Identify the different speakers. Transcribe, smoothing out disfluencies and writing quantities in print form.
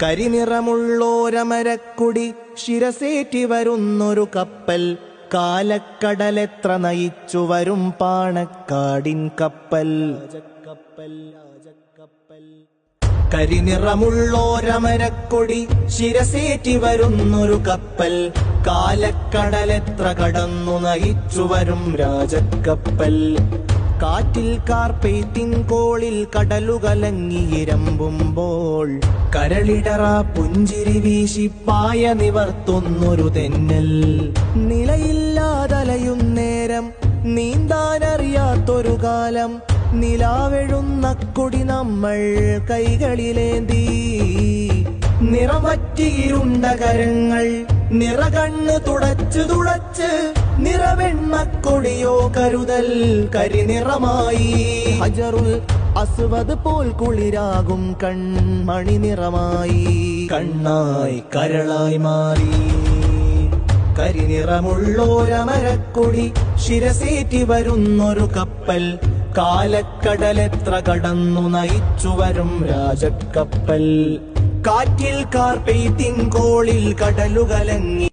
Speaker 1: കരിനിറമുള്ളോരമരക്കുടി ശിരസേറ്റി വരുന്നൊരു കപ്പൽ, കാലക്കടലെത്ര നയിച്ചു വരും പാണക്കാടിൻ കപ്പൽ. കരിനിറമുള്ളോരമരക്കൊടി ശിരസേറ്റി വരുന്നൊരു കപ്പൽ, കാലക്കടലെത്ര കടന്നു നയിച്ചു വരും രാജക്കപ്പൽ. കാറ്റിൽ കാർപ്പേത്തിൻ കോളിൽ കടലുകലങ്ങിയിരമ്പുമ്പോൾ, കരളിടറ പുഞ്ചിരി വീശി പായ നിവർത്തുന്നൊരു തെന്നൽ. നിലയില്ലാതലയും നേരം, നീന്താനറിയാത്തൊരു കാലം, നിലാവെഴുന്നക്കൊടി നമ്മൾ കൈകളിലേന്തി. നിറവറ്റിയിരുണ്ട കരങ്ങൾ നിറകണ്ണ് തുടച്ച് തുടച്ച്, നിറവെണ്മക്കൊടിയോ കരുതൽ കരിനിറമായി. ഹജറുൽ അസ്വദ് പോൽ കുളിരാകും കൺമണി നിറമായി, കണ്ണായി കരളായി മാറി. കരിനിറമുള്ളോരമരക്കൊടി ശിരസേറ്റി വരുന്നൊരു കപ്പൽ, കാലക്കടലെത്ര കടന്നു നയിച്ചു വരും രാജക്കപ്പൽ. കാറ്റിൽ കാർപ്പേത്തിൻ കോളിൽ കടലുകലങ്ങി